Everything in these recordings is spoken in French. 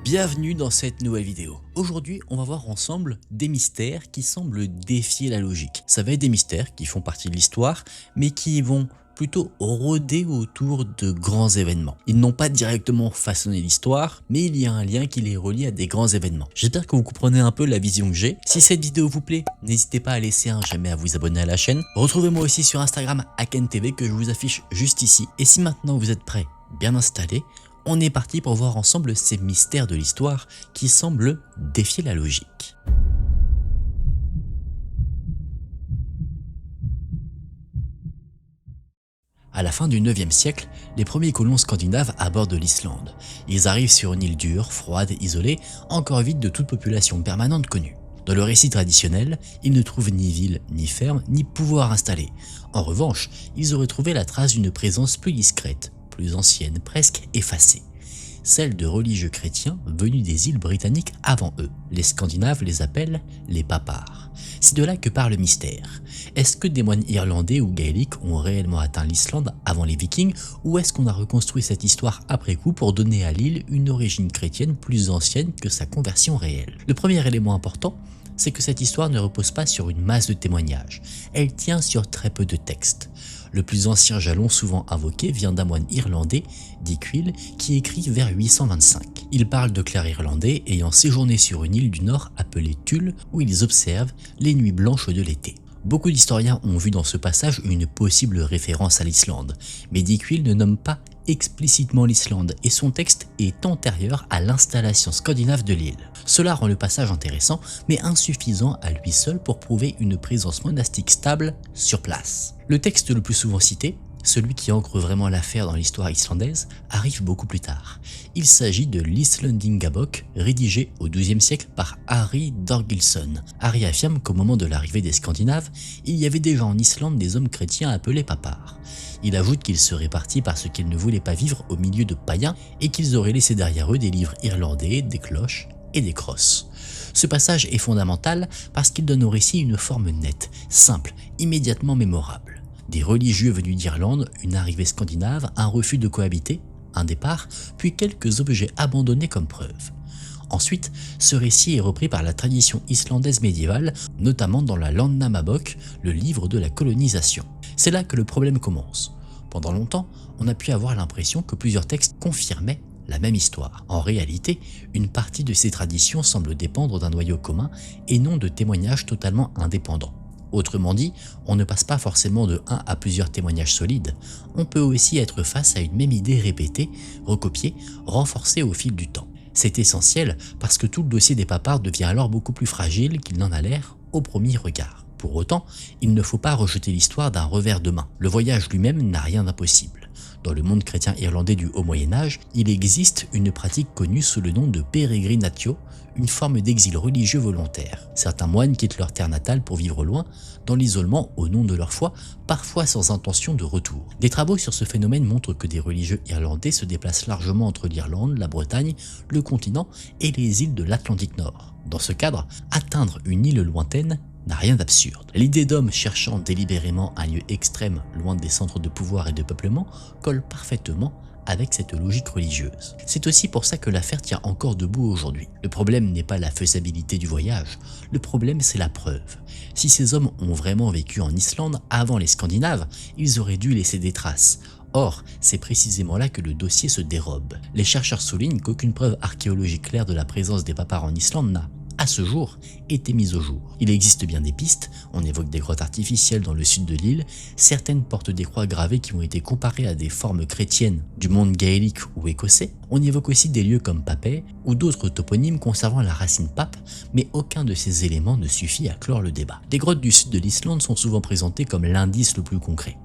Bienvenue dans cette nouvelle vidéo. Aujourd'hui, on va voir ensemble des mystères qui semblent défier la logique. Ça va être des mystères qui font partie de l'histoire, mais qui vont plutôt rôder autour de grands événements. Ils n'ont pas directement façonné l'histoire, mais il y a un lien qui les relie à des grands événements. J'espère que vous comprenez un peu la vision que j'ai. Si cette vidéo vous plaît, n'hésitez pas à laisser un j'aime et à vous abonner à la chaîne. Retrouvez-moi aussi sur Instagram @KenTV que je vous affiche juste ici. Et si maintenant vous êtes prêts, bien installés, on est parti pour voir ensemble ces mystères de l'histoire qui semblent défier la logique. À la fin du 9e siècle, les premiers colons scandinaves abordent l'Islande. Ils arrivent sur une île dure, froide, isolée, encore vide de toute population permanente connue. Dans le récit traditionnel, ils ne trouvent ni ville, ni ferme, ni pouvoir installé. En revanche, ils auraient trouvé la trace d'une présence plus discrète, plus ancienne, presque effacée. Celle de religieux chrétiens venus des îles britanniques avant eux. Les Scandinaves les appellent les Papars. C'est de là que part le mystère. Est-ce que des moines irlandais ou gaéliques ont réellement atteint l'Islande avant les Vikings, ou est-ce qu'on a reconstruit cette histoire après coup pour donner à l'île une origine chrétienne plus ancienne que sa conversion réelle? Le premier élément important, c'est que cette histoire ne repose pas sur une masse de témoignages. Elle tient sur très peu de textes. Le plus ancien jalon souvent invoqué vient d'un moine irlandais, Dicuil, qui écrit vers 825. Il parle de clercs irlandais ayant séjourné sur une île du Nord appelée Tulle, où ils observent les nuits blanches de l'été. Beaucoup d'historiens ont vu dans ce passage une possible référence à l'Islande, mais Dicuil ne nomme pas explicitement l'Islande et son texte est antérieur à l'installation scandinave de l'île. Cela rend le passage intéressant, mais insuffisant à lui seul pour prouver une présence monastique stable sur place. Le texte le plus souvent cité, celui qui ancre vraiment l'affaire dans l'histoire islandaise, arrive beaucoup plus tard. Il s'agit de l'Islandingabok, rédigé au XIIe siècle par Harry Thorgilsson. Harry affirme qu'au moment de l'arrivée des Scandinaves, il y avait déjà en Islande des hommes chrétiens appelés Papars. Il ajoute qu'ils seraient partis parce qu'ils ne voulaient pas vivre au milieu de païens et qu'ils auraient laissé derrière eux des livres irlandais, des cloches et des crosses. Ce passage est fondamental parce qu'il donne au récit une forme nette, simple, immédiatement mémorable. Des religieux venus d'Irlande, une arrivée scandinave, un refus de cohabiter, un départ, puis quelques objets abandonnés comme preuve. Ensuite, ce récit est repris par la tradition islandaise médiévale, notamment dans la Landnámabók, le livre de la colonisation. C'est là que le problème commence. Pendant longtemps, on a pu avoir l'impression que plusieurs textes confirmaient la même histoire. En réalité, une partie de ces traditions semble dépendre d'un noyau commun et non de témoignages totalement indépendants. Autrement dit, on ne passe pas forcément de un à plusieurs témoignages solides, on peut aussi être face à une même idée répétée, recopiée, renforcée au fil du temps. C'est essentiel parce que tout le dossier des Papars devient alors beaucoup plus fragile qu'il n'en a l'air au premier regard. Pour autant, il ne faut pas rejeter l'histoire d'un revers de main. Le voyage lui-même n'a rien d'impossible. Dans le monde chrétien irlandais du Haut Moyen-Âge, il existe une pratique connue sous le nom de peregrinatio, une forme d'exil religieux volontaire. Certains moines quittent leur terre natale pour vivre loin, dans l'isolement au nom de leur foi, parfois sans intention de retour. Des travaux sur ce phénomène montrent que des religieux irlandais se déplacent largement entre l'Irlande, la Bretagne, le continent et les îles de l'Atlantique Nord. Dans ce cadre, atteindre une île lointaine n'a rien d'absurde. L'idée d'homme cherchant délibérément un lieu extrême loin des centres de pouvoir et de peuplement colle parfaitement avec cette logique religieuse. C'est aussi pour ça que l'affaire tient encore debout aujourd'hui. Le problème n'est pas la faisabilité du voyage, le problème c'est la preuve. Si ces hommes ont vraiment vécu en Islande avant les Scandinaves, ils auraient dû laisser des traces. Or, c'est précisément là que le dossier se dérobe. Les chercheurs soulignent qu'aucune preuve archéologique claire de la présence des Papars en Islande n'a, à ce jour, été mise au jour. Il existe bien des pistes, on évoque des grottes artificielles dans le sud de l'île, certaines portent des croix gravées qui ont été comparées à des formes chrétiennes du monde gaélique ou écossais, on évoque aussi des lieux comme Papay ou d'autres toponymes conservant la racine pape, mais aucun de ces éléments ne suffit à clore le débat. Les grottes du sud de l'Islande sont souvent présentées comme l'indice le plus concret.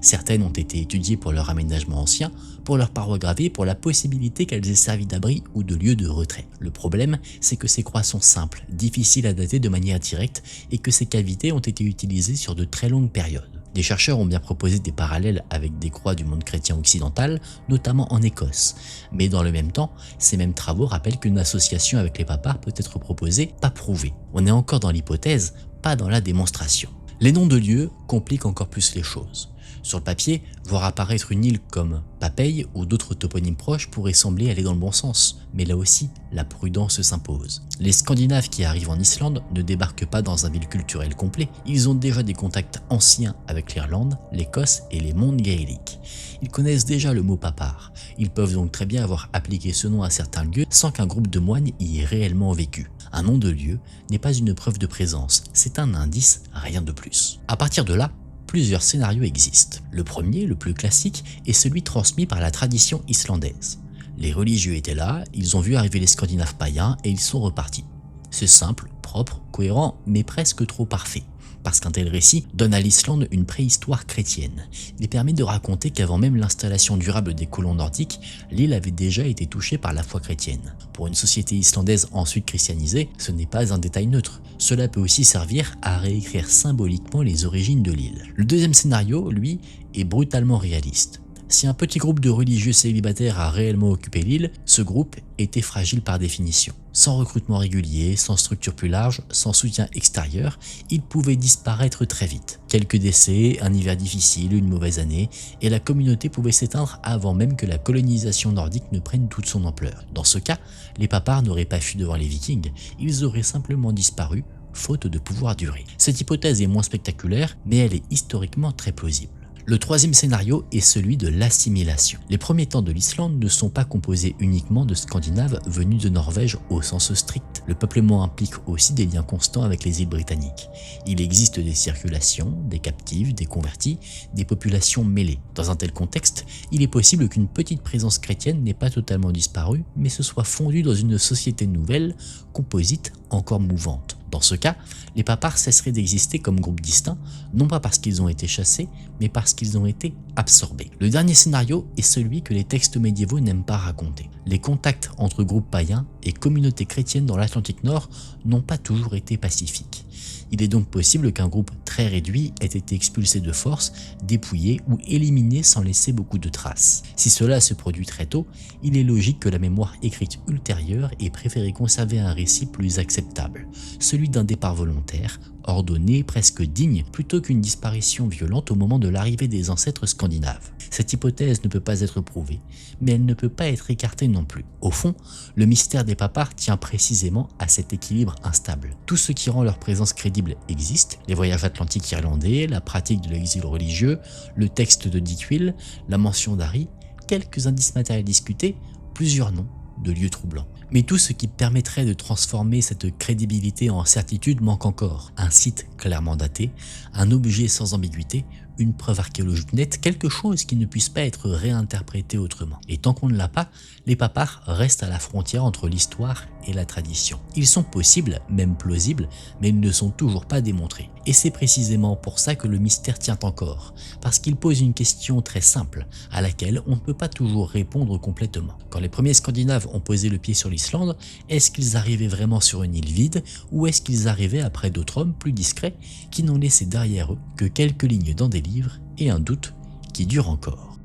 Certaines ont été étudiées pour leur aménagement ancien, pour leurs parois gravées, pour la possibilité qu'elles aient servi d'abri ou de lieu de retrait. Le problème, c'est que ces croix sont simples, difficiles à dater de manière directe et que ces cavités ont été utilisées sur de très longues périodes. Des chercheurs ont bien proposé des parallèles avec des croix du monde chrétien occidental, notamment en Écosse. Mais dans le même temps, ces mêmes travaux rappellent qu'une association avec les Papars peut être proposée, pas prouvée. On est encore dans l'hypothèse, pas dans la démonstration. Les noms de lieux compliquent encore plus les choses. Sur le papier, voir apparaître une île comme Papeille ou d'autres toponymes proches pourrait sembler aller dans le bon sens, mais là aussi, la prudence s'impose. Les Scandinaves qui arrivent en Islande ne débarquent pas dans un vide culturel complet, ils ont déjà des contacts anciens avec l'Irlande, l'Écosse et les mondes gaéliques. Ils connaissent déjà le mot papar, ils peuvent donc très bien avoir appliqué ce nom à certains lieux sans qu'un groupe de moines y ait réellement vécu. Un nom de lieu n'est pas une preuve de présence, c'est un indice, rien de plus. À partir de là, plusieurs scénarios existent. Le premier, le plus classique, est celui transmis par la tradition islandaise. Les religieux étaient là, ils ont vu arriver les Scandinaves païens et ils sont repartis. C'est simple, propre, cohérent, mais presque trop parfait. Parce qu'un tel récit donne à l'Islande une préhistoire chrétienne. Il permet de raconter qu'avant même l'installation durable des colons nordiques, l'île avait déjà été touchée par la foi chrétienne. Pour une société islandaise ensuite christianisée, ce n'est pas un détail neutre. Cela peut aussi servir à réécrire symboliquement les origines de l'île. Le deuxième scénario, lui, est brutalement réaliste. Si un petit groupe de religieux célibataires a réellement occupé l'île, ce groupe était fragile par définition. Sans recrutement régulier, sans structure plus large, sans soutien extérieur, il pouvait disparaître très vite. Quelques décès, un hiver difficile, une mauvaise année, et la communauté pouvait s'éteindre avant même que la colonisation nordique ne prenne toute son ampleur. Dans ce cas, les papars n'auraient pas fui devant les Vikings, ils auraient simplement disparu, faute de pouvoir durer. Cette hypothèse est moins spectaculaire, mais elle est historiquement très plausible. Le troisième scénario est celui de l'assimilation. Les premiers temps de l'Islande ne sont pas composés uniquement de Scandinaves venus de Norvège au sens strict. Le peuplement implique aussi des liens constants avec les îles britanniques. Il existe des circulations, des captifs, des convertis, des populations mêlées. Dans un tel contexte, il est possible qu'une petite présence chrétienne n'ait pas totalement disparu, mais se soit fondue dans une société nouvelle, composite, encore mouvante. Dans ce cas, les papars cesseraient d'exister comme groupe distinct, non pas parce qu'ils ont été chassés, mais parce qu'ils ont été absorbés. Le dernier scénario est celui que les textes médiévaux n'aiment pas raconter. Les contacts entre groupes païens et communautés chrétiennes dans l'Atlantique Nord n'ont pas toujours été pacifiques. Il est donc possible qu'un groupe très réduit ait été expulsé de force, dépouillé ou éliminé sans laisser beaucoup de traces. Si cela se produit très tôt, il est logique que la mémoire écrite ultérieure ait préféré conserver un récit plus acceptable, celui d'un départ volontaire, ordonné, presque digne, plutôt qu'une disparition violente au moment de l'arrivée des ancêtres scandinaves. Cette hypothèse ne peut pas être prouvée, mais elle ne peut pas être écartée non plus. Au fond, le mystère des papars tient précisément à cet équilibre instable. Tout ce qui rend leur présence crédible existe, les voyages atlantiques irlandais, la pratique de l'exil religieux, le texte de Dicuil, la mention d'Ari, quelques indices matériels discutés, plusieurs noms de lieux troublants. Mais tout ce qui permettrait de transformer cette crédibilité en certitude manque encore. Un site clairement daté, un objet sans ambiguïté, une preuve archéologique nette, quelque chose qui ne puisse pas être réinterprété autrement. Et tant qu'on ne l'a pas, les papars restent à la frontière entre l'histoire et la tradition. Ils sont possibles, même plausibles, mais ils ne sont toujours pas démontrés. Et c'est précisément pour ça que le mystère tient encore, parce qu'il pose une question très simple, à laquelle on ne peut pas toujours répondre complètement. Quand les premiers Scandinaves ont posé le pied sur l'Islande, est-ce qu'ils arrivaient vraiment sur une île vide, ou est-ce qu'ils arrivaient après d'autres hommes plus discrets qui n'ont laissé derrière eux que quelques lignes dans des livres et un doute qui dure encore.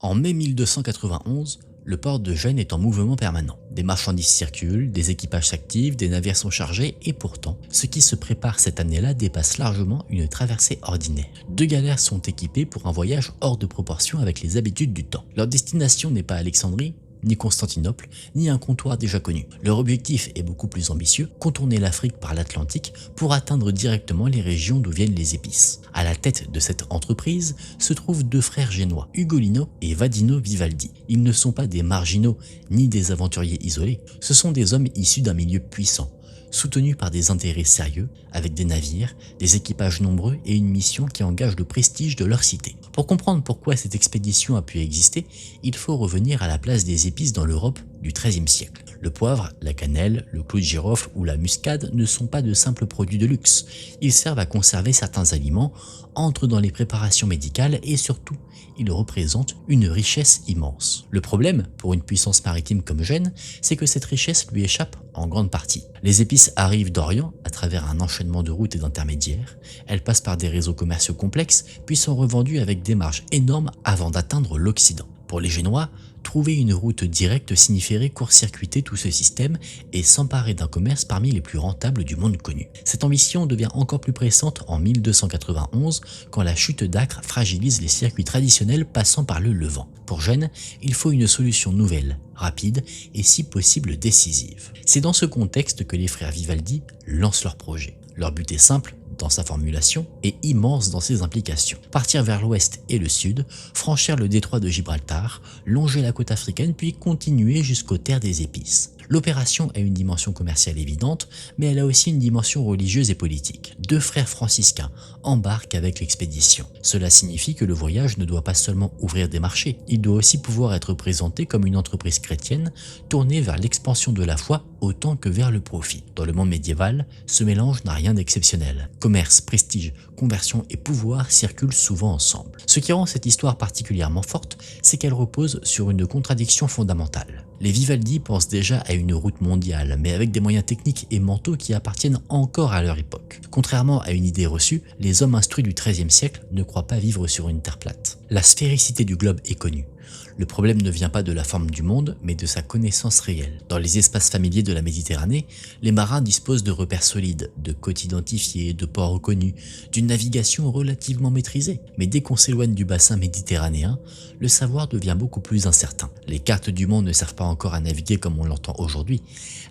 En mai 1291, le port de Gênes est en mouvement permanent. Des marchandises circulent, des équipages s'activent, des navires sont chargés et pourtant, ce qui se prépare cette année-là dépasse largement une traversée ordinaire. 2 galères sont équipées pour un voyage hors de proportion avec les habitudes du temps. Leur destination n'est pas Alexandrie, ni Constantinople, ni un comptoir déjà connu. Leur objectif est beaucoup plus ambitieux, contourner l'Afrique par l'Atlantique pour atteindre directement les régions d'où viennent les épices. À la tête de cette entreprise se trouvent 2 frères génois, Ugolino et Vadino Vivaldi. Ils ne sont pas des marginaux ni des aventuriers isolés, ce sont des hommes issus d'un milieu puissant, soutenus par des intérêts sérieux, avec des navires, des équipages nombreux et une mission qui engage le prestige de leur cité. Pour comprendre pourquoi cette expédition a pu exister, il faut revenir à la place des épices dans l'Europe du XIIIe siècle. Le poivre, la cannelle, le clou de girofle ou la muscade ne sont pas de simples produits de luxe. Ils servent à conserver certains aliments, entrent dans les préparations médicales et surtout, ils représentent une richesse immense. Le problème, pour une puissance maritime comme Gênes, c'est que cette richesse lui échappe en grande partie. Les épices arrivent d'Orient à travers un enchaînement de routes et d'intermédiaires. Elles passent par des réseaux commerciaux complexes, puis sont revendues avec des marges énormes avant d'atteindre l'Occident. Pour les Génois, trouver une route directe signifierait court-circuiter tout ce système et s'emparer d'un commerce parmi les plus rentables du monde connu. Cette ambition devient encore plus pressante en 1291 quand la chute d'Acre fragilise les circuits traditionnels passant par le Levant. Pour Gênes, il faut une solution nouvelle, rapide et si possible décisive. C'est dans ce contexte que les frères Vivaldi lancent leur projet. Leur but est simple dans sa formulation et immense dans ses implications. Partir vers l'ouest et le sud, franchir le détroit de Gibraltar, longer la côte africaine puis continuer jusqu'aux terres des épices. L'opération a une dimension commerciale évidente, mais elle a aussi une dimension religieuse et politique. Deux frères franciscains embarquent avec l'expédition. Cela signifie que le voyage ne doit pas seulement ouvrir des marchés, il doit aussi pouvoir être présenté comme une entreprise chrétienne tournée vers l'expansion de la foi autant que vers le profit. Dans le monde médiéval, ce mélange n'a rien d'exceptionnel. Commerce, prestige, conversion et pouvoir circulent souvent ensemble. Ce qui rend cette histoire particulièrement forte, c'est qu'elle repose sur une contradiction fondamentale. Les Vivaldi pensent déjà à une route mondiale, mais avec des moyens techniques et mentaux qui appartiennent encore à leur époque. Contrairement à une idée reçue, les hommes instruits du XIIIe siècle ne croient pas vivre sur une terre plate. La sphéricité du globe est connue. Le problème ne vient pas de la forme du monde, mais de sa connaissance réelle. Dans les espaces familiers de la Méditerranée, les marins disposent de repères solides, de côtes identifiées, de ports reconnus, d'une navigation relativement maîtrisée. Mais dès qu'on s'éloigne du bassin méditerranéen, le savoir devient beaucoup plus incertain. Les cartes du monde ne servent pas encore à naviguer comme on l'entend aujourd'hui.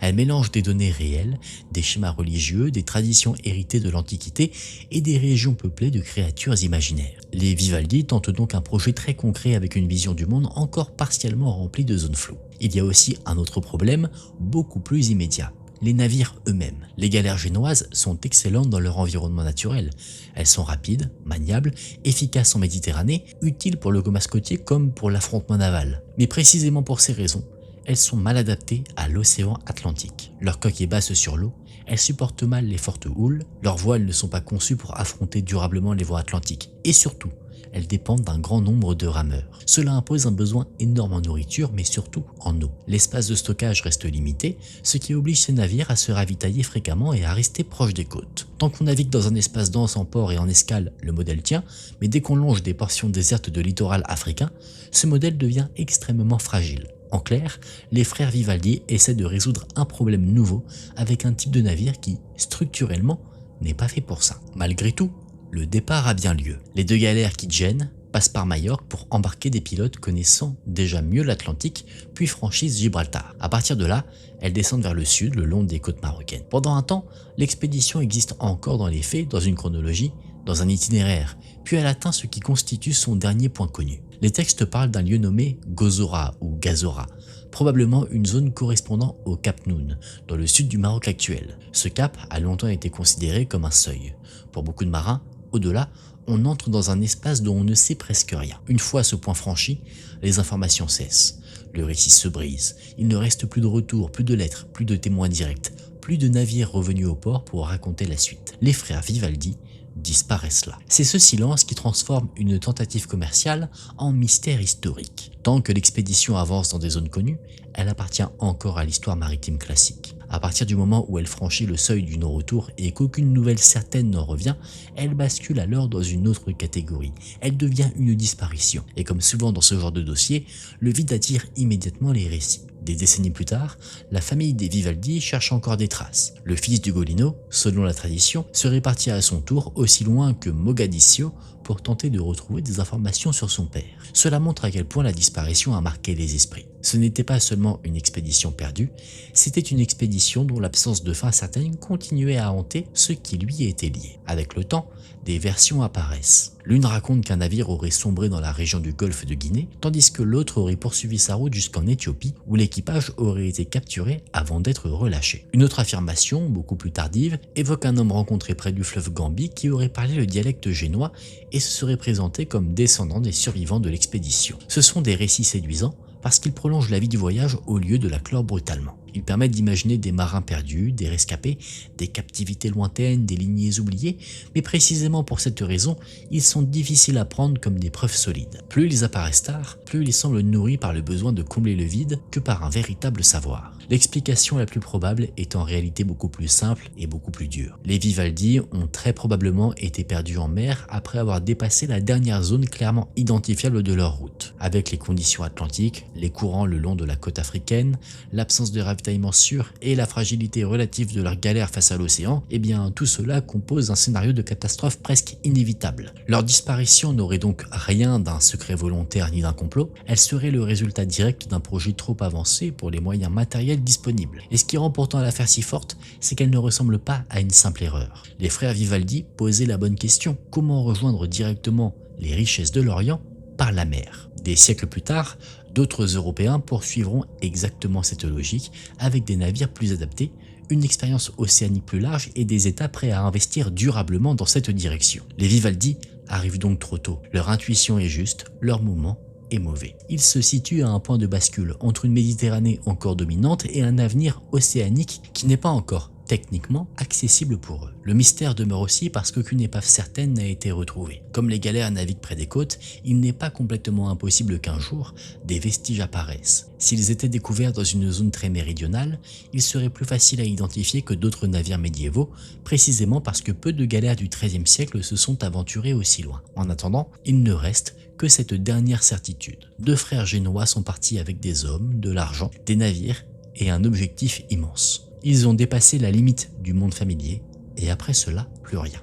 Elles mélangent des données réelles, des schémas religieux, des traditions héritées de l'Antiquité et des régions peuplées de créatures imaginaires. Les Vivaldi tentent donc un projet très concret avec une vision du monde encore partiellement remplie de zones floues. Il y a aussi un autre problème, beaucoup plus immédiat. Les navires eux-mêmes. Les galères génoises sont excellentes dans leur environnement naturel. Elles sont rapides, maniables, efficaces en Méditerranée, utiles pour le commerce côtier comme pour l'affrontement naval. Mais précisément pour ces raisons, elles sont mal adaptées à l'océan Atlantique. Leur coque est basse sur l'eau, elles supportent mal les fortes houles, leurs voiles ne sont pas conçues pour affronter durablement les vents atlantiques. Et surtout, elles dépendent d'un grand nombre de rameurs. Cela impose un besoin énorme en nourriture, mais surtout en eau. L'espace de stockage reste limité, ce qui oblige ces navires à se ravitailler fréquemment et à rester proche des côtes. Tant qu'on navigue dans un espace dense en port et en escale, le modèle tient, mais dès qu'on longe des portions désertes de littoral africain, ce modèle devient extrêmement fragile. En clair, les frères Vivaldi essaient de résoudre un problème nouveau avec un type de navire qui, structurellement, n'est pas fait pour ça. Malgré tout, le départ a bien lieu. Les deux galères quittent Gênes, passent par Majorque pour embarquer des pilotes connaissant déjà mieux l'Atlantique, puis franchissent Gibraltar. À partir de là, elles descendent vers le sud, le long des côtes marocaines. Pendant un temps, l'expédition existe encore dans les faits, dans une chronologie, dans un itinéraire, puis elle atteint ce qui constitue son dernier point connu. Les textes parlent d'un lieu nommé Gozora ou Gazora, probablement une zone correspondant au Cap Noun, dans le sud du Maroc actuel. Ce cap a longtemps été considéré comme un seuil. Pour beaucoup de marins, au-delà, on entre dans un espace dont on ne sait presque rien. Une fois ce point franchi, les informations cessent. Le récit se brise. Il ne reste plus de retour, plus de lettres, plus de témoins directs, plus de navires revenus au port pour raconter la suite. Les frères Vivaldi disparaissent là. C'est ce silence qui transforme une tentative commerciale en mystère historique. Tant que l'expédition avance dans des zones connues, elle appartient encore à l'histoire maritime classique. À partir du moment où elle franchit le seuil du non-retour et qu'aucune nouvelle certaine n'en revient, elle bascule alors dans une autre catégorie. Elle devient une disparition. Et comme souvent dans ce genre de dossier, le vide attire immédiatement les récits. Des décennies plus tard, la famille des Vivaldi cherche encore des traces. Le fils d'Ugolino, selon la tradition, serait parti à son tour aussi loin que Mogadiscio pour tenter de retrouver des informations sur son père. Cela montre à quel point la disparition a marqué les esprits. Ce n'était pas seulement une expédition perdue, c'était une expédition dont l'absence de fin certaine continuait à hanter ce qui lui était lié. Avec le temps, des versions apparaissent. L'une raconte qu'un navire aurait sombré dans la région du golfe de Guinée, tandis que l'autre aurait poursuivi sa route jusqu'en Éthiopie, où l'équipage aurait été capturé avant d'être relâché. Une autre affirmation, beaucoup plus tardive, évoque un homme rencontré près du fleuve Gambie qui aurait parlé le dialecte génois et se serait présenté comme descendant des survivants de l'expédition. Ce sont des récits séduisants, parce qu'ils prolongent la vie du voyage au lieu de la clore brutalement. Ils permettent d'imaginer des marins perdus, des rescapés, des captivités lointaines, des lignées oubliées, mais précisément pour cette raison, ils sont difficiles à prendre comme des preuves solides. Plus ils apparaissent tard, plus ils semblent nourris par le besoin de combler le vide que par un véritable savoir. L'explication la plus probable est en réalité beaucoup plus simple et beaucoup plus dure. Les Vivaldi ont très probablement été perdus en mer après avoir dépassé la dernière zone clairement identifiable de leur route. Avec les conditions atlantiques, les courants le long de la côte africaine, l'absence de ravitaillement sûr et la fragilité relative de leur galère face à l'océan, eh bien tout cela compose un scénario de catastrophe presque inévitable. Leur disparition n'aurait donc rien d'un secret volontaire ni d'un complot, elle serait le résultat direct d'un projet trop avancé pour les moyens matériels disponibles. Et ce qui rend pourtant l'affaire si forte, c'est qu'elle ne ressemble pas à une simple erreur. Les frères Vivaldi posaient la bonne question: comment rejoindre directement les richesses de l'Orient par la mer? Des siècles plus tard, d'autres Européens poursuivront exactement cette logique avec des navires plus adaptés, une expérience océanique plus large et des États prêts à investir durablement dans cette direction. Les Vivaldi arrivent donc trop tôt. Leur intuition est juste, leur moment est mauvais. Ils se situent à un point de bascule entre une Méditerranée encore dominante et un avenir océanique qui n'est pas encore techniquement accessible pour eux. Le mystère demeure aussi parce qu'aucune épave certaine n'a été retrouvée. Comme les galères naviguent près des côtes, il n'est pas complètement impossible qu'un jour, des vestiges apparaissent. S'ils étaient découverts dans une zone très méridionale, ils seraient plus faciles à identifier que d'autres navires médiévaux, précisément parce que peu de galères du XIIIe siècle se sont aventurés aussi loin. En attendant, il ne reste que cette dernière certitude. Deux frères génois sont partis avec des hommes, de l'argent, des navires et un objectif immense. Ils ont dépassé la limite du monde familier, et après cela, plus rien.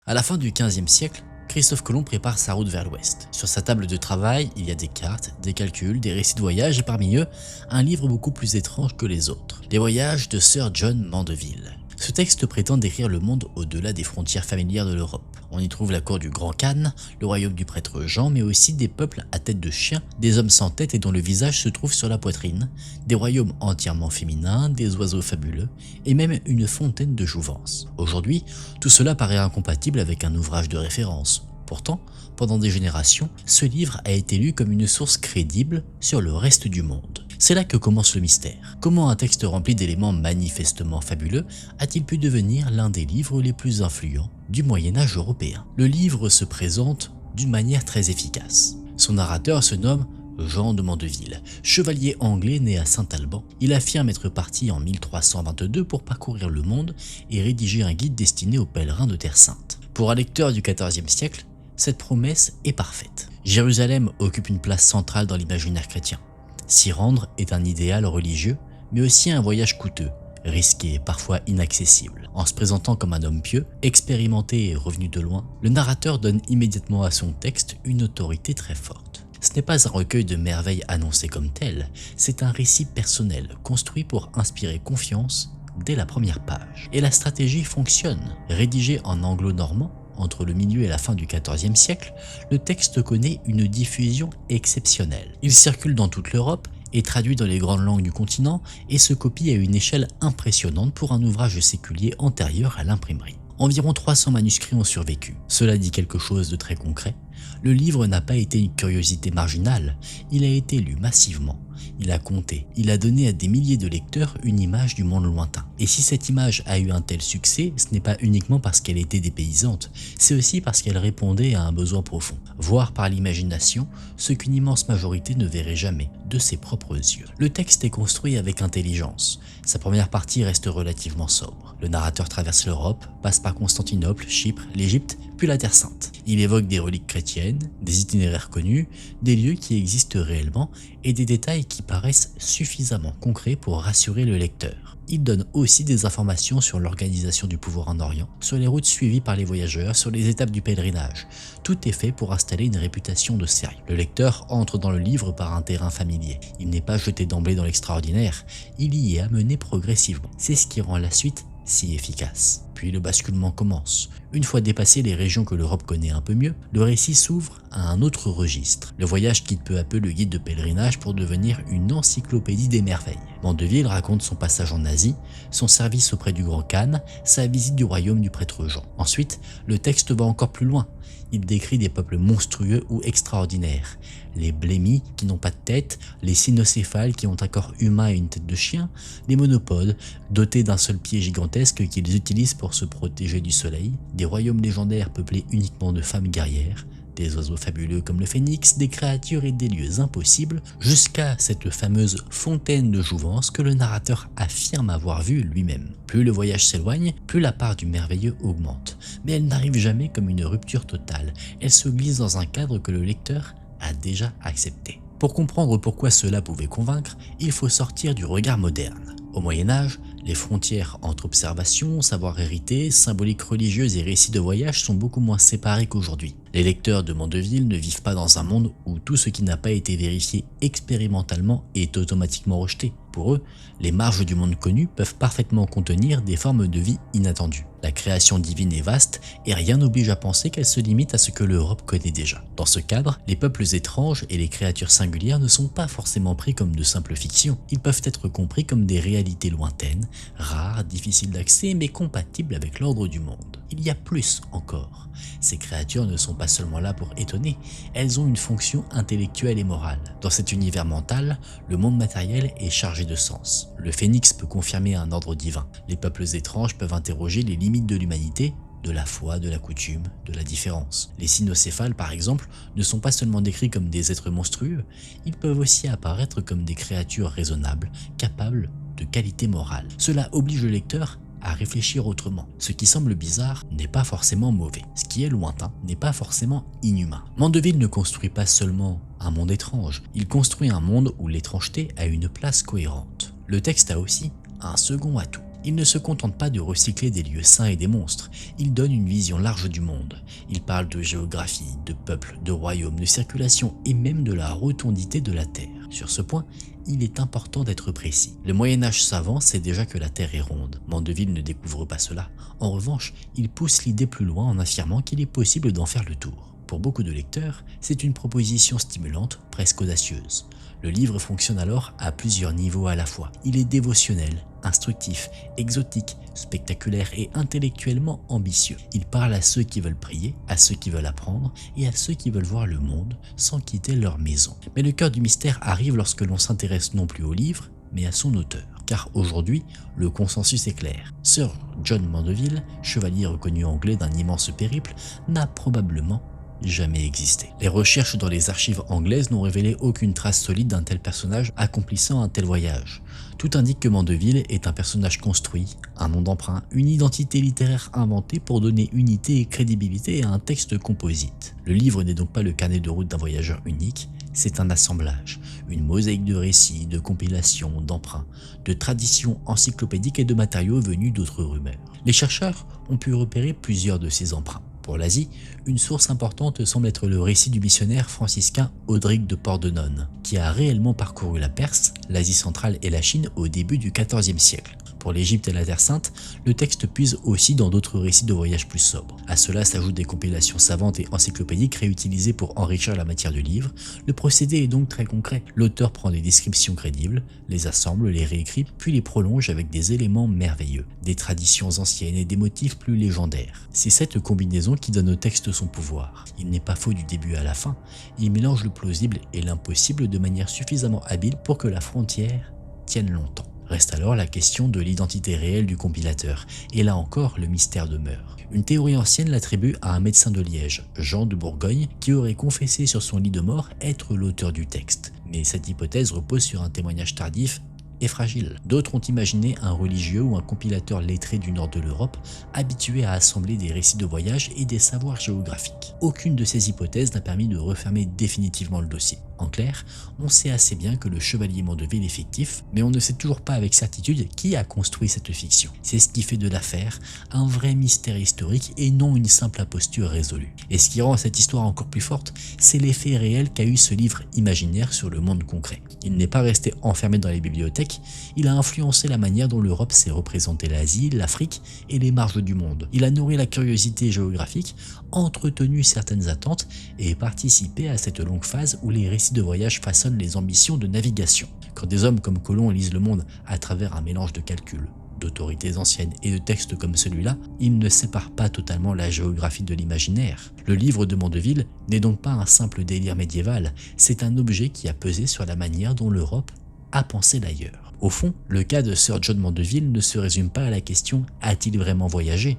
À la fin du XVe siècle, Christophe Colomb prépare sa route vers l'ouest. Sur sa table de travail, il y a des cartes, des calculs, des récits de voyage et parmi eux, un livre beaucoup plus étrange que les autres. Les voyages de Sir John Mandeville. Ce texte prétend décrire le monde au-delà des frontières familières de l'Europe. On y trouve la cour du Grand Khan, le royaume du prêtre Jean, mais aussi des peuples à tête de chien, des hommes sans tête et dont le visage se trouve sur la poitrine, des royaumes entièrement féminins, des oiseaux fabuleux, et même une fontaine de jouvence. Aujourd'hui, tout cela paraît incompatible avec un ouvrage de référence. Pourtant, pendant des générations, ce livre a été lu comme une source crédible sur le reste du monde. C'est là que commence le mystère. Comment un texte rempli d'éléments manifestement fabuleux a-t-il pu devenir l'un des livres les plus influents du Moyen-Âge européen? Le livre se présente d'une manière très efficace. Son narrateur se nomme Jean de Mandeville, chevalier anglais né à Saint-Alban. Il affirme être parti en 1322 pour parcourir le monde et rédiger un guide destiné aux pèlerins de Terre Sainte. Pour un lecteur du XIVe siècle, cette promesse est parfaite. Jérusalem occupe une place centrale dans l'imaginaire chrétien. S'y rendre est un idéal religieux, mais aussi un voyage coûteux, risqué et parfois inaccessible. En se présentant comme un homme pieux, expérimenté et revenu de loin, le narrateur donne immédiatement à son texte une autorité très forte. Ce n'est pas un recueil de merveilles annoncé comme tel, c'est un récit personnel construit pour inspirer confiance dès la première page. Et la stratégie fonctionne. Rédigé en anglo-normand, entre le milieu et la fin du XIVe siècle, le texte connaît une diffusion exceptionnelle. Il circule dans toute l'Europe, est traduit dans les grandes langues du continent et se copie à une échelle impressionnante pour un ouvrage séculier antérieur à l'imprimerie. Environ 300 manuscrits ont survécu. Cela dit quelque chose de très concret. Le livre n'a pas été une curiosité marginale, il a été lu massivement. Il a compté, il a donné à des milliers de lecteurs une image du monde lointain. Et si cette image a eu un tel succès, ce n'est pas uniquement parce qu'elle était dépaysante, c'est aussi parce qu'elle répondait à un besoin profond. Voir par l'imagination ce qu'une immense majorité ne verrait jamais de ses propres yeux. Le texte est construit avec intelligence. Sa première partie reste relativement sobre. Le narrateur traverse l'Europe, passe par Constantinople, Chypre, l'Égypte, puis la Terre Sainte. Il évoque des reliques chrétiennes, des itinéraires connus, des lieux qui existent réellement et des détails qui paraissent suffisamment concrets pour rassurer le lecteur. Il donne aussi des informations sur l'organisation du pouvoir en Orient, sur les routes suivies par les voyageurs, sur les étapes du pèlerinage. Tout est fait pour installer une réputation de sérieux. Le lecteur entre dans le livre par un terrain familier. Il n'est pas jeté d'emblée dans l'extraordinaire, il y est amené progressivement. C'est ce qui rend la suite si efficace. Puis le basculement commence. Une fois dépassées les régions que l'Europe connaît un peu mieux, le récit s'ouvre à un autre registre. Le voyage quitte peu à peu le guide de pèlerinage pour devenir une encyclopédie des merveilles. Mandeville raconte son passage en Asie, son service auprès du Grand Khan, sa visite du royaume du prêtre Jean. Ensuite, le texte va encore plus loin. Il décrit des peuples monstrueux ou extraordinaires. Les blémis qui n'ont pas de tête, les cynocéphales qui ont un corps humain et une tête de chien, les monopodes dotés d'un seul pied gigantesque qu'ils utilisent pour se protéger du soleil, des royaumes légendaires peuplés uniquement de femmes guerrières, des oiseaux fabuleux comme le phénix, des créatures et des lieux impossibles, jusqu'à cette fameuse fontaine de jouvence que le narrateur affirme avoir vue lui-même. Plus le voyage s'éloigne, plus la part du merveilleux augmente, mais elle n'arrive jamais comme une rupture totale, elle se glisse dans un cadre que le lecteur a déjà accepté. Pour comprendre pourquoi cela pouvait convaincre, il faut sortir du regard moderne. Au Moyen-Âge, les frontières entre observation, savoir hérité, symbolique religieuse et récits de voyage sont beaucoup moins séparées qu'aujourd'hui. Les lecteurs de Mandeville ne vivent pas dans un monde où tout ce qui n'a pas été vérifié expérimentalement est automatiquement rejeté. Pour eux, les marges du monde connu peuvent parfaitement contenir des formes de vie inattendues. La création divine est vaste et rien n'oblige à penser qu'elle se limite à ce que l'Europe connaît déjà. Dans ce cadre, les peuples étranges et les créatures singulières ne sont pas forcément pris comme de simples fictions. Ils peuvent être compris comme des réalités lointaines, rares, difficiles d'accès mais compatibles avec l'ordre du monde. Il y a plus encore. Ces créatures ne sont pas seulement là pour étonner, elles ont une fonction intellectuelle et morale. Dans cet univers mental, le monde matériel est chargé de sens. Le phénix peut confirmer un ordre divin. Les peuples étranges peuvent interroger les limites de l'humanité, de la foi, de la coutume, de la différence. Les cynocéphales, par exemple, ne sont pas seulement décrits comme des êtres monstrueux, ils peuvent aussi apparaître comme des créatures raisonnables, capables de qualité morale. Cela oblige le lecteur à réfléchir autrement. Ce qui semble bizarre n'est pas forcément mauvais. Ce qui est lointain n'est pas forcément inhumain. Mandeville ne construit pas seulement un monde étrange, il construit un monde où l'étrangeté a une place cohérente. Le texte a aussi un second atout. Il ne se contente pas de recycler des lieux saints et des monstres, il donne une vision large du monde. Il parle de géographie, de peuple, de royaume, de circulation et même de la rotondité de la Terre. Sur ce point, il est important d'être précis. Le Moyen-Âge savant sait déjà que la Terre est ronde. Mandeville ne découvre pas cela. En revanche, il pousse l'idée plus loin en affirmant qu'il est possible d'en faire le tour. Pour beaucoup de lecteurs, c'est une proposition stimulante, presque audacieuse. Le livre fonctionne alors à plusieurs niveaux à la fois. Il est dévotionnel, instructif, exotique, spectaculaire et intellectuellement ambitieux. Il parle à ceux qui veulent prier, à ceux qui veulent apprendre et à ceux qui veulent voir le monde sans quitter leur maison. Mais le cœur du mystère arrive lorsque l'on s'intéresse non plus au livre, mais à son auteur. Car aujourd'hui, le consensus est clair. Sir John Mandeville, chevalier reconnu anglais d'un immense périple, n'a probablement jamais existé. Les recherches dans les archives anglaises n'ont révélé aucune trace solide d'un tel personnage accomplissant un tel voyage. Tout indique que Mandeville est un personnage construit, un nom d'emprunt, une identité littéraire inventée pour donner unité et crédibilité à un texte composite. Le livre n'est donc pas le carnet de route d'un voyageur unique, c'est un assemblage, une mosaïque de récits, de compilations, d'emprunts, de traditions encyclopédiques et de matériaux venus d'autres rumeurs. Les chercheurs ont pu repérer plusieurs de ces emprunts. Pour l'Asie, une source importante semble être le récit du missionnaire franciscain Audric de Pordenone, qui a réellement parcouru la Perse, l'Asie centrale et la Chine au début du XIVe siècle. Pour l'Égypte et la Terre Sainte, le texte puise aussi dans d'autres récits de voyages plus sobres. À cela s'ajoutent des compilations savantes et encyclopédiques réutilisées pour enrichir la matière du livre. Le procédé est donc très concret. L'auteur prend des descriptions crédibles, les assemble, les réécrit, puis les prolonge avec des éléments merveilleux, des traditions anciennes et des motifs plus légendaires. C'est cette combinaison qui donne au texte son pouvoir. Il n'est pas faux du début à la fin, il mélange le plausible et l'impossible de manière suffisamment habile pour que la frontière tienne longtemps. Reste alors la question de l'identité réelle du compilateur, et là encore le mystère demeure. Une théorie ancienne l'attribue à un médecin de Liège, Jean de Bourgogne, qui aurait confessé sur son lit de mort être l'auteur du texte. Mais cette hypothèse repose sur un témoignage tardif et fragile. D'autres ont imaginé un religieux ou un compilateur lettré du nord de l'Europe, habitué à assembler des récits de voyage et des savoirs géographiques. Aucune de ces hypothèses n'a permis de refermer définitivement le dossier. En clair, on sait assez bien que le chevalier Mandeville est fictif, mais on ne sait toujours pas avec certitude qui a construit cette fiction. C'est ce qui fait de l'affaire un vrai mystère historique et non une simple imposture résolue. Et ce qui rend cette histoire encore plus forte, c'est l'effet réel qu'a eu ce livre imaginaire sur le monde concret. Il n'est pas resté enfermé dans les bibliothèques, il a influencé la manière dont l'Europe s'est représentée l'Asie, l'Afrique et les marges du monde. Il a nourri la curiosité géographique, entretenu certaines attentes et participé à cette longue phase où les récits de voyage façonnent les ambitions de navigation. Quand des hommes comme Colomb lisent le monde à travers un mélange de calculs, d'autorités anciennes et de textes comme celui-là, ils ne séparent pas totalement la géographie de l'imaginaire. Le livre de Mandeville n'est donc pas un simple délire médiéval, c'est un objet qui a pesé sur la manière dont l'Europe a pensé d'ailleurs. Au fond, le cas de Sir John Mandeville ne se résume pas à la question « a-t-il vraiment voyagé ?»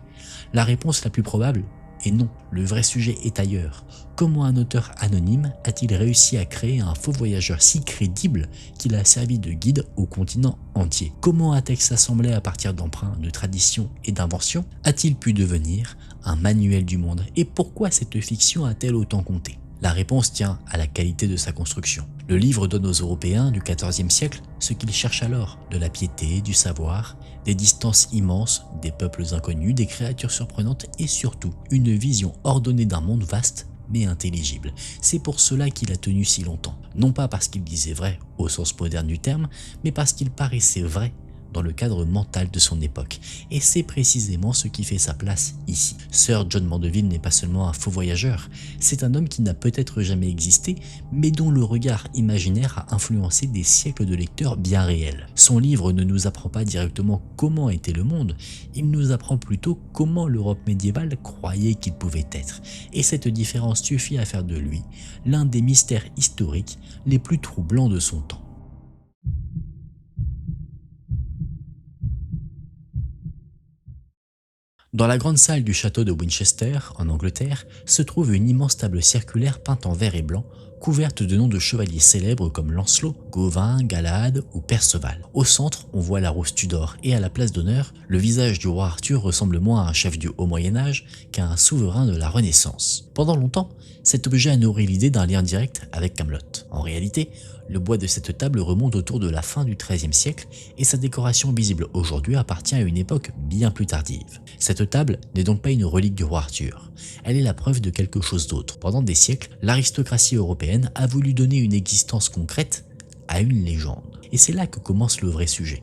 La réponse la plus probable Et non, le vrai sujet est ailleurs. Comment un auteur anonyme a-t-il réussi à créer un faux voyageur si crédible qu'il a servi de guide au continent entier? Comment un texte assemblé à partir d'emprunts, de traditions et d'inventions a-t-il pu devenir un manuel du monde? Et pourquoi cette fiction a-t-elle autant compté? La réponse tient à la qualité de sa construction. Le livre donne aux Européens du XIVe siècle ce qu'ils cherchent alors, de la piété, du savoir, des distances immenses, des peuples inconnus, des créatures surprenantes et surtout une vision ordonnée d'un monde vaste mais intelligible. C'est pour cela qu'il a tenu si longtemps. Non pas parce qu'il disait vrai au sens moderne du terme, mais parce qu'il paraissait vrai dans le cadre mental de son époque. Et c'est précisément ce qui fait sa place ici. Sir John Mandeville n'est pas seulement un faux voyageur, c'est un homme qui n'a peut-être jamais existé, mais dont le regard imaginaire a influencé des siècles de lecteurs bien réels. Son livre ne nous apprend pas directement comment était le monde, il nous apprend plutôt comment l'Europe médiévale croyait qu'il pouvait être. Et cette différence suffit à faire de lui l'un des mystères historiques les plus troublants de son temps. Dans la grande salle du château de Winchester, en Angleterre, se trouve une immense table circulaire peinte en vert et blanc, couverte de noms de chevaliers célèbres comme Lancelot, Gawain, Galahad ou Perceval. Au centre, on voit la rose Tudor et à la place d'honneur, le visage du roi Arthur ressemble moins à un chef du Haut Moyen-Âge qu'à un souverain de la Renaissance. Pendant longtemps, cet objet a nourri l'idée d'un lien direct avec Camelot. En réalité, le bois de cette table remonte autour de la fin du XIIIe siècle et sa décoration visible aujourd'hui appartient à une époque bien plus tardive. Cette table n'est donc pas une relique du roi Arthur, elle est la preuve de quelque chose d'autre. Pendant des siècles, l'aristocratie européenne a voulu donner une existence concrète à une légende. Et c'est là que commence le vrai sujet.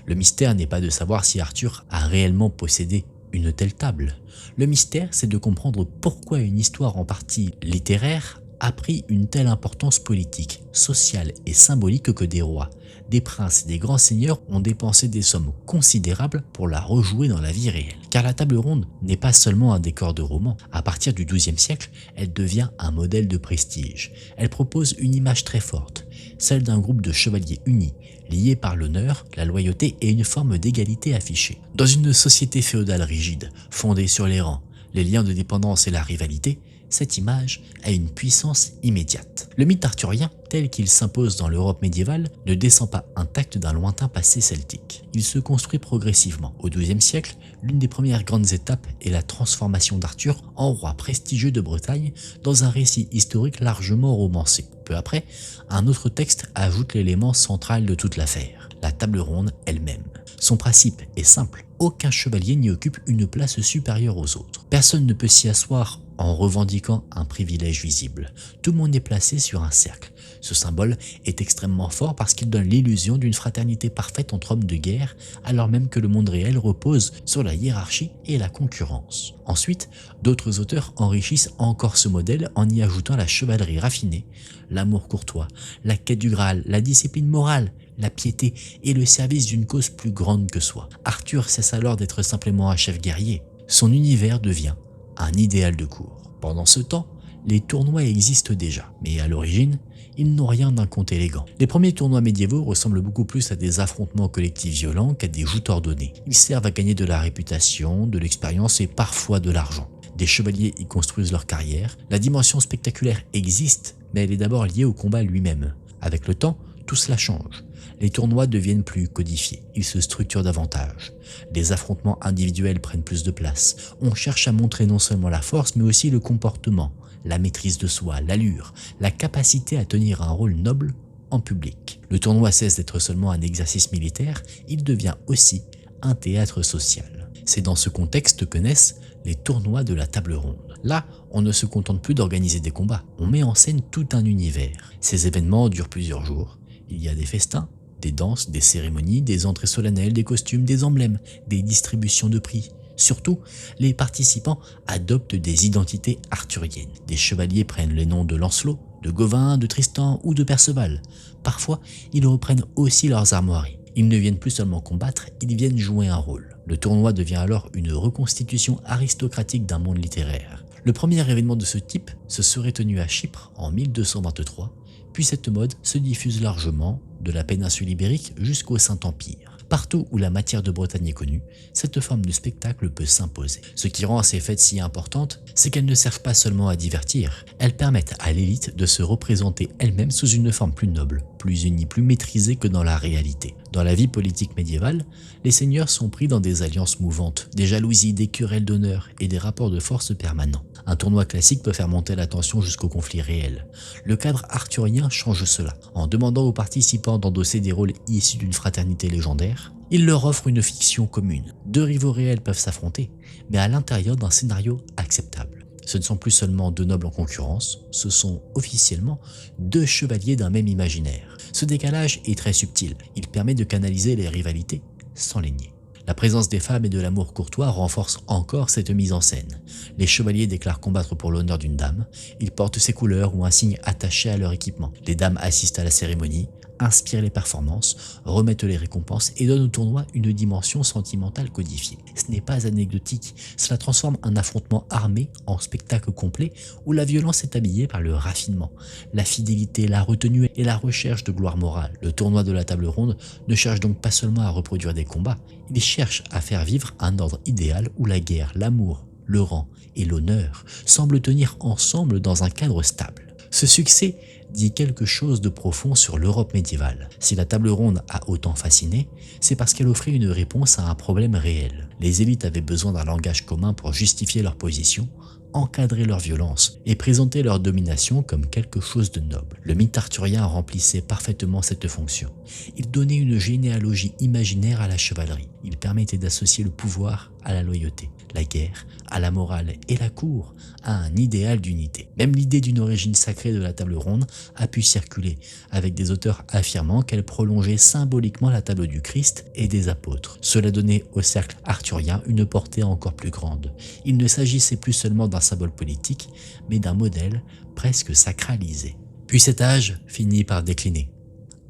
Le mystère n'est pas de savoir si Arthur a réellement possédé une telle table. Le mystère, c'est de comprendre pourquoi une histoire en partie littéraire a pris une telle importance politique, sociale et symbolique que des rois, des princes et des grands seigneurs ont dépensé des sommes considérables pour la rejouer dans la vie réelle. Car la table ronde n'est pas seulement un décor de roman. À partir du XIIe siècle, elle devient un modèle de prestige. Elle propose une image très forte, celle d'un groupe de chevaliers unis, liés par l'honneur, la loyauté et une forme d'égalité affichée. Dans une société féodale rigide, fondée sur les rangs, les liens de dépendance et la rivalité, cette image a une puissance immédiate. Le mythe arthurien, tel qu'il s'impose dans l'Europe médiévale, ne descend pas intact d'un lointain passé celtique. Il se construit progressivement. Au XIIe siècle, l'une des premières grandes étapes est la transformation d'Arthur en roi prestigieux de Bretagne dans un récit historique largement romancé. Peu après, un autre texte ajoute l'élément central de toute l'affaire, la table ronde elle-même. Son principe est simple, aucun chevalier n'y occupe une place supérieure aux autres. Personne ne peut s'y asseoir en revendiquant un privilège visible. Tout le monde est placé sur un cercle. Ce symbole est extrêmement fort parce qu'il donne l'illusion d'une fraternité parfaite entre hommes de guerre, alors même que le monde réel repose sur la hiérarchie et la concurrence. Ensuite, d'autres auteurs enrichissent encore ce modèle en y ajoutant la chevalerie raffinée, l'amour courtois, la quête du Graal, la discipline morale, la piété et le service d'une cause plus grande que soi. Arthur cesse alors d'être simplement un chef guerrier. Son univers devient un idéal de cour. Pendant ce temps, les tournois existent déjà, mais à l'origine, ils n'ont rien d'un conte élégant. Les premiers tournois médiévaux ressemblent beaucoup plus à des affrontements collectifs violents qu'à des joutes ordonnées. Ils servent à gagner de la réputation, de l'expérience et parfois de l'argent. Des chevaliers y construisent leur carrière. La dimension spectaculaire existe, mais elle est d'abord liée au combat lui-même. Avec le temps, tout cela change. Les tournois deviennent plus codifiés, ils se structurent davantage. Les affrontements individuels prennent plus de place. On cherche à montrer non seulement la force, mais aussi le comportement, la maîtrise de soi, l'allure, la capacité à tenir un rôle noble en public. Le tournoi cesse d'être seulement un exercice militaire, il devient aussi un théâtre social. C'est dans ce contexte que naissent les tournois de la table ronde. Là, on ne se contente plus d'organiser des combats, on met en scène tout un univers. Ces événements durent plusieurs jours. Il y a des festins, des danses, des cérémonies, des entrées solennelles, des costumes, des emblèmes, des distributions de prix. Surtout, les participants adoptent des identités arthuriennes. Des chevaliers prennent les noms de Lancelot, de Gawain, de Tristan ou de Perceval. Parfois, ils reprennent aussi leurs armoiries. Ils ne viennent plus seulement combattre, ils viennent jouer un rôle. Le tournoi devient alors une reconstitution aristocratique d'un monde littéraire. Le premier événement de ce type se serait tenu à Chypre en 1223, puis cette mode se diffuse largement de la péninsule ibérique jusqu'au Saint-Empire. Partout où la matière de Bretagne est connue, cette forme de spectacle peut s'imposer. Ce qui rend ces fêtes si importantes, c'est qu'elles ne servent pas seulement à divertir, elles permettent à l'élite de se représenter elle-même sous une forme plus noble, plus unie, plus maîtrisée que dans la réalité. Dans la vie politique médiévale, les seigneurs sont pris dans des alliances mouvantes, des jalousies, des querelles d'honneur et des rapports de force permanents. Un tournoi classique peut faire monter la tension jusqu'au conflit réel. Le cadre arthurien change cela. En demandant aux participants d'endosser des rôles issus d'une fraternité légendaire, il leur offre une fiction commune. Deux rivaux réels peuvent s'affronter, mais à l'intérieur d'un scénario acceptable. Ce ne sont plus seulement deux nobles en concurrence, ce sont officiellement deux chevaliers d'un même imaginaire. Ce décalage est très subtil, il permet de canaliser les rivalités sans les nier. La présence des femmes et de l'amour courtois renforce encore cette mise en scène. Les chevaliers déclarent combattre pour l'honneur d'une dame, ils portent ses couleurs ou un signe attaché à leur équipement. Les dames assistent à la cérémonie, inspirent les performances, remettent les récompenses et donnent au tournoi une dimension sentimentale codifiée. Ce n'est pas anecdotique, cela transforme un affrontement armé en spectacle complet où la violence est habillée par le raffinement, la fidélité, la retenue et la recherche de gloire morale. Le tournoi de la table ronde ne cherche donc pas seulement à reproduire des combats, il cherche à faire vivre un ordre idéal où la guerre, l'amour, le rang et l'honneur semblent tenir ensemble dans un cadre stable. Ce succès dit quelque chose de profond sur l'Europe médiévale. Si la table ronde a autant fasciné, c'est parce qu'elle offrait une réponse à un problème réel. Les élites avaient besoin d'un langage commun pour justifier leur position, encadrer leur violence et présenter leur domination comme quelque chose de noble. Le mythe arthurien remplissait parfaitement cette fonction. Il donnait une généalogie imaginaire à la chevalerie. Il permettait d'associer le pouvoir à la loyauté, la guerre à la morale et la cour à un idéal d'unité. Même l'idée d'une origine sacrée de la table ronde a pu circuler, avec des auteurs affirmant qu'elle prolongeait symboliquement la table du Christ et des apôtres. Cela donnait au cercle arthurien une portée encore plus grande. Il ne s'agissait plus seulement d'un symbole politique, mais d'un modèle presque sacralisé. Puis cet âge finit par décliner.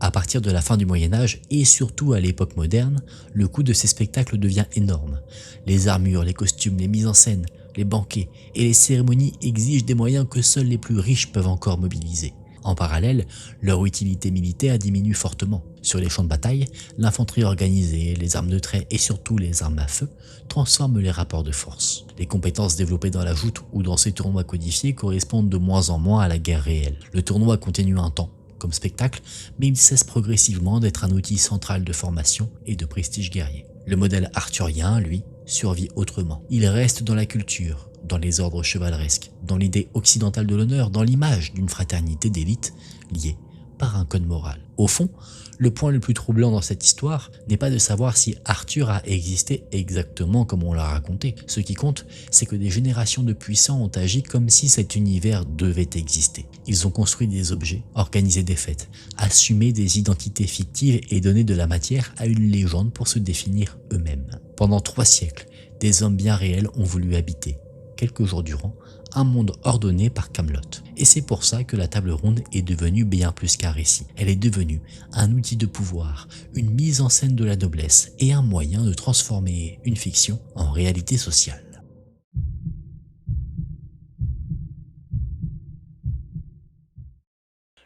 À partir de la fin du Moyen-Âge et surtout à l'époque moderne, le coût de ces spectacles devient énorme. Les armures, les costumes, les mises en scène, les banquets et les cérémonies exigent des moyens que seuls les plus riches peuvent encore mobiliser. En parallèle, leur utilité militaire diminue fortement. Sur les champs de bataille, l'infanterie organisée, les armes de trait et surtout les armes à feu transforment les rapports de force. Les compétences développées dans la joute ou dans ces tournois codifiés correspondent de moins en moins à la guerre réelle. Le tournoi continue un temps comme spectacle, mais il cesse progressivement d'être un outil central de formation et de prestige guerrier. Le modèle arthurien, lui, survit autrement. Il reste dans la culture, dans les ordres chevaleresques, dans l'idée occidentale de l'honneur, dans l'image d'une fraternité d'élite liée par un code moral. Au fond, le point le plus troublant dans cette histoire n'est pas de savoir si Arthur a existé exactement comme on l'a raconté. Ce qui compte, c'est que des générations de puissants ont agi comme si cet univers devait exister. Ils ont construit des objets, organisé des fêtes, assumé des identités fictives et donné de la matière à une légende pour se définir eux-mêmes. Pendant 3 siècles, des hommes bien réels ont voulu habiter, quelques jours durant, un monde ordonné par Camelot. Et c'est pour ça que la table ronde est devenue bien plus qu'un récit. Elle est devenue un outil de pouvoir, une mise en scène de la noblesse et un moyen de transformer une fiction en réalité sociale.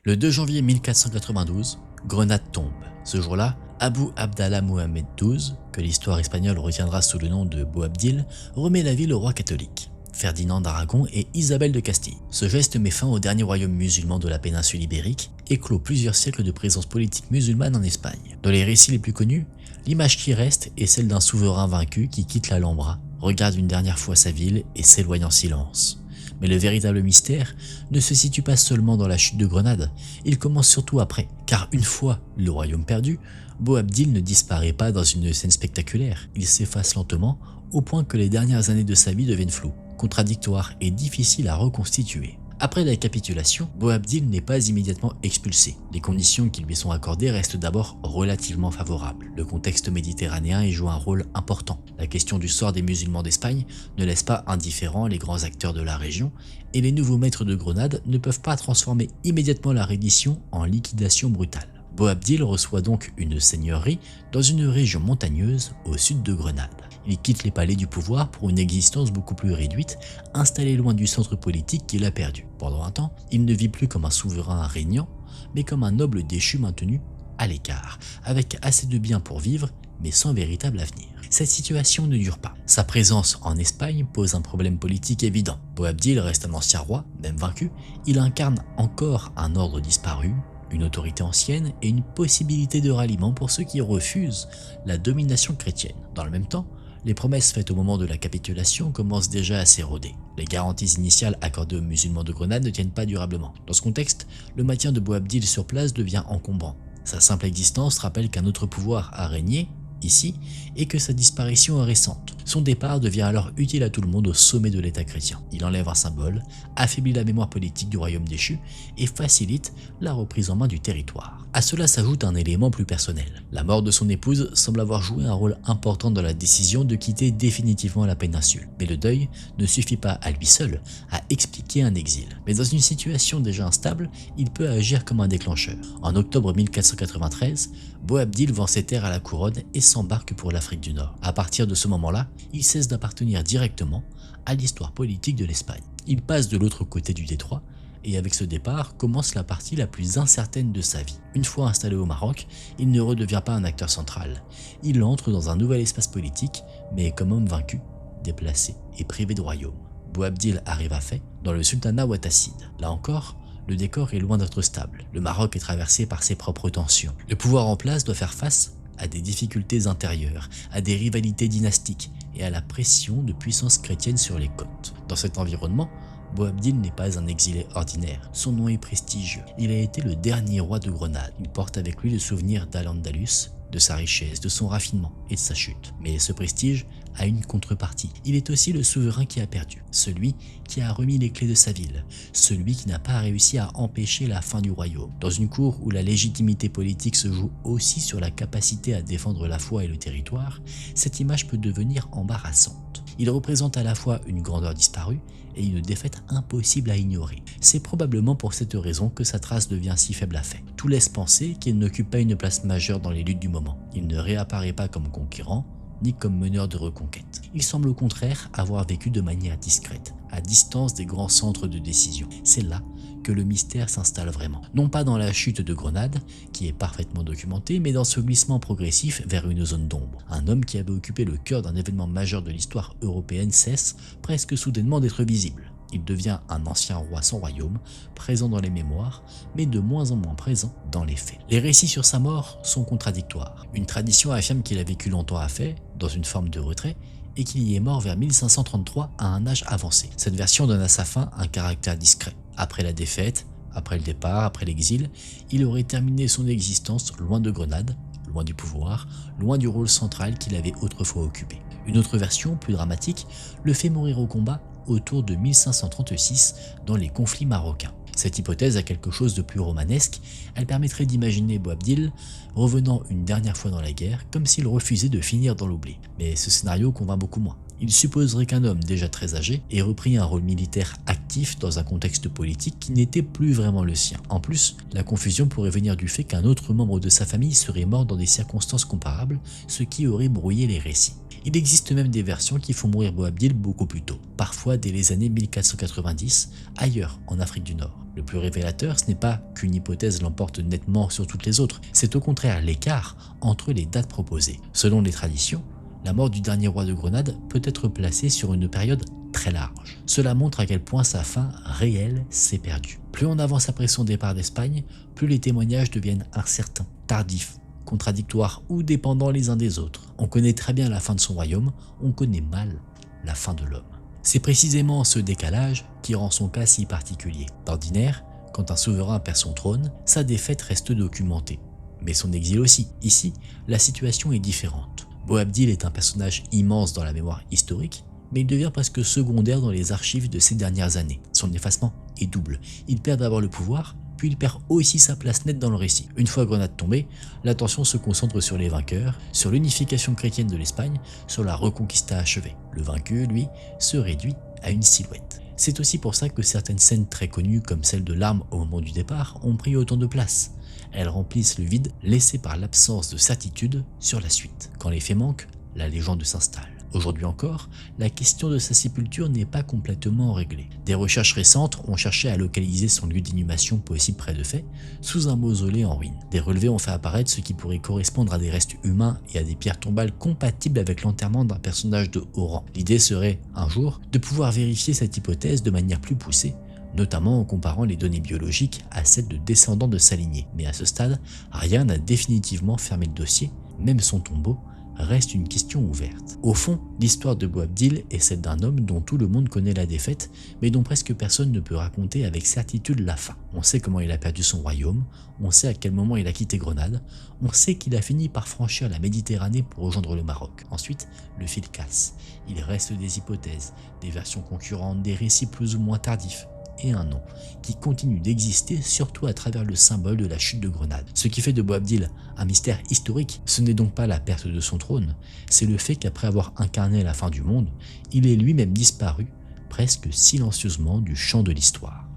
Le 2 janvier 1492, Grenade tombe. Ce jour-là, Abu Abdallah Mohamed XII, que l'histoire espagnole retiendra sous le nom de Boabdil, remet la ville au roi catholique, Ferdinand d'Aragon et Isabelle de Castille. Ce geste met fin au dernier royaume musulman de la péninsule ibérique et clôt plusieurs siècles de présence politique musulmane en Espagne. Dans les récits les plus connus, l'image qui reste est celle d'un souverain vaincu qui quitte l'Alhambra, regarde une dernière fois sa ville et s'éloigne en silence. Mais le véritable mystère ne se situe pas seulement dans la chute de Grenade, il commence surtout après, car une fois le royaume perdu, Boabdil ne disparaît pas dans une scène spectaculaire, il s'efface lentement au point que les dernières années de sa vie deviennent floues, contradictoires et difficiles à reconstituer. Après la capitulation, Boabdil n'est pas immédiatement expulsé. Les conditions qui lui sont accordées restent d'abord relativement favorables. Le contexte méditerranéen y joue un rôle important. La question du sort des musulmans d'Espagne ne laisse pas indifférents les grands acteurs de la région, et les nouveaux maîtres de Grenade ne peuvent pas transformer immédiatement la reddition en liquidation brutale. Boabdil reçoit donc une seigneurie dans une région montagneuse au sud de Grenade. Il quitte les palais du pouvoir pour une existence beaucoup plus réduite, installé loin du centre politique qu'il a perdu. Pendant un temps, il ne vit plus comme un souverain régnant, mais comme un noble déchu maintenu à l'écart, avec assez de biens pour vivre, mais sans véritable avenir. Cette situation ne dure pas. Sa présence en Espagne pose un problème politique évident. Boabdil reste un ancien roi, même vaincu, il incarne encore un ordre disparu, une autorité ancienne et une possibilité de ralliement pour ceux qui refusent la domination chrétienne. Dans le même temps, les promesses faites au moment de la capitulation commencent déjà à s'éroder. Les garanties initiales accordées aux musulmans de Grenade ne tiennent pas durablement. Dans ce contexte, le maintien de Boabdil sur place devient encombrant. Sa simple existence rappelle qu'un autre pouvoir a régné ici, et que sa disparition est récente. Son départ devient alors utile à tout le monde au sommet de l'État chrétien. Il enlève un symbole, affaiblit la mémoire politique du royaume déchu et facilite la reprise en main du territoire. À cela s'ajoute un élément plus personnel. La mort de son épouse semble avoir joué un rôle important dans la décision de quitter définitivement la péninsule. Mais le deuil ne suffit pas à lui seul à expliquer un exil. Mais dans une situation déjà instable, il peut agir comme un déclencheur. En octobre 1493, Boabdil vend ses terres à la couronne et s'embarque pour l'Afrique du Nord. À partir de ce moment-là, il cesse d'appartenir directement à l'histoire politique de l'Espagne. Il passe de l'autre côté du détroit et avec ce départ commence la partie la plus incertaine de sa vie. Une fois installé au Maroc, il ne redevient pas un acteur central. Il entre dans un nouvel espace politique, mais comme homme vaincu, déplacé et privé de royaume. Boabdil arrive à Fès, dans le sultanat ouattacide. Là encore, le décor est loin d'être stable. Le Maroc est traversé par ses propres tensions. Le pouvoir en place doit faire face à des difficultés intérieures, à des rivalités dynastiques et à la pression de puissances chrétiennes sur les côtes. Dans cet environnement, Boabdil n'est pas un exilé ordinaire, son nom est prestigieux. Il a été le dernier roi de Grenade. Il porte avec lui le souvenir d'Al-Andalus, de sa richesse, de son raffinement et de sa chute. Mais ce prestige a une contrepartie. Il est aussi le souverain qui a perdu, celui qui a remis les clés de sa ville, celui qui n'a pas réussi à empêcher la fin du royaume. Dans une cour où la légitimité politique se joue aussi sur la capacité à défendre la foi et le territoire, cette image peut devenir embarrassante. Il représente à la fois une grandeur disparue et une défaite impossible à ignorer. C'est probablement pour cette raison que sa trace devient si faible à Fès. Tout laisse penser qu'il n'occupe pas une place majeure dans les luttes du moment. Il ne réapparaît pas comme conquérant, ni comme meneur de reconquête. Il semble au contraire avoir vécu de manière discrète, à distance des grands centres de décision. C'est là que le mystère s'installe vraiment. Non pas dans la chute de Grenade, qui est parfaitement documentée, mais dans ce glissement progressif vers une zone d'ombre. Un homme qui avait occupé le cœur d'un événement majeur de l'histoire européenne cesse presque soudainement d'être visible. Il devient un ancien roi sans royaume, présent dans les mémoires, mais de moins en moins présent dans les faits. Les récits sur sa mort sont contradictoires. Une tradition affirme qu'il a vécu longtemps à Fès, dans une forme de retrait, et qu'il y est mort vers 1533 à un âge avancé. Cette version donne à sa fin un caractère discret. Après la défaite, après le départ, après l'exil, il aurait terminé son existence loin de Grenade, loin du pouvoir, loin du rôle central qu'il avait autrefois occupé. Une autre version, plus dramatique, le fait mourir au combat autour de 1536 dans les conflits marocains. Cette hypothèse a quelque chose de plus romanesque, elle permettrait d'imaginer Boabdil revenant une dernière fois dans la guerre comme s'il refusait de finir dans l'oubli. Mais ce scénario convainc beaucoup moins. Il supposerait qu'un homme déjà très âgé ait repris un rôle militaire actif dans un contexte politique qui n'était plus vraiment le sien. En plus, la confusion pourrait venir du fait qu'un autre membre de sa famille serait mort dans des circonstances comparables, ce qui aurait brouillé les récits. Il existe même des versions qui font mourir Boabdil beaucoup plus tôt, parfois dès les années 1490, ailleurs en Afrique du Nord. Le plus révélateur, ce n'est pas qu'une hypothèse l'emporte nettement sur toutes les autres, c'est au contraire l'écart entre les dates proposées. Selon les traditions, la mort du dernier roi de Grenade peut être placée sur une période très large. Cela montre à quel point sa fin réelle s'est perdue. Plus on avance après son départ d'Espagne, plus les témoignages deviennent incertains, tardifs, contradictoires ou dépendants les uns des autres. On connaît très bien la fin de son royaume, on connaît mal la fin de l'homme. C'est précisément ce décalage qui rend son cas si particulier. D'ordinaire, quand un souverain perd son trône, sa défaite reste documentée, mais son exil aussi. Ici, la situation est différente. Boabdil est un personnage immense dans la mémoire historique, mais il devient presque secondaire dans les archives de ces dernières années. Son effacement est double. Il perd d'abord le pouvoir, puis il perd aussi sa place nette dans le récit. Une fois Grenade tombée, l'attention se concentre sur les vainqueurs, sur l'unification chrétienne de l'Espagne, sur la reconquista achevée. Le vaincu, lui, se réduit à une silhouette. C'est aussi pour ça que certaines scènes très connues, comme celle de l'arme au moment du départ, ont pris autant de place. Elles remplissent le vide laissé par l'absence de certitude sur la suite. Quand les faits manquent, la légende s'installe. Aujourd'hui encore, la question de sa sépulture n'est pas complètement réglée. Des recherches récentes ont cherché à localiser son lieu d'inhumation possible près de Fès, sous un mausolée en ruine. Des relevés ont fait apparaître ce qui pourrait correspondre à des restes humains et à des pierres tombales compatibles avec l'enterrement d'un personnage de haut rang. L'idée serait, un jour, de pouvoir vérifier cette hypothèse de manière plus poussée, notamment en comparant les données biologiques à celles de descendants de sa lignée. Mais à ce stade, rien n'a définitivement fermé le dossier, même son tombeau reste une question ouverte. Au fond, l'histoire de Boabdil est celle d'un homme dont tout le monde connaît la défaite, mais dont presque personne ne peut raconter avec certitude la fin. On sait comment il a perdu son royaume, on sait à quel moment il a quitté Grenade, on sait qu'il a fini par franchir la Méditerranée pour rejoindre le Maroc. Ensuite, le fil casse. Il reste des hypothèses, des versions concurrentes, des récits plus ou moins tardifs, et un nom qui continue d'exister surtout à travers le symbole de la chute de Grenade. Ce qui fait de Boabdil un mystère historique, ce n'est donc pas la perte de son trône, c'est le fait qu'après avoir incarné la fin du monde, il est lui-même disparu, presque silencieusement du champ de l'histoire.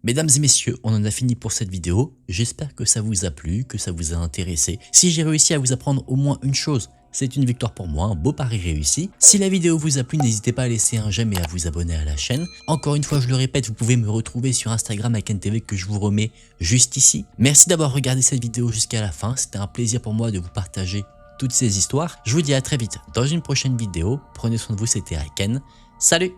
Mesdames et messieurs, on en a fini pour cette vidéo, j'espère que ça vous a plu, que ça vous a intéressé. Si j'ai réussi à vous apprendre au moins une chose, c'est une victoire pour moi, un beau pari réussi. Si la vidéo vous a plu, n'hésitez pas à laisser un j'aime et à vous abonner à la chaîne. Encore une fois, je le répète, vous pouvez me retrouver sur Instagram à KenTV que je vous remets juste ici. Merci d'avoir regardé cette vidéo jusqu'à la fin, c'était un plaisir pour moi de vous partager toutes ces histoires. Je vous dis à très vite dans une prochaine vidéo. Prenez soin de vous, c'était Ken. Salut!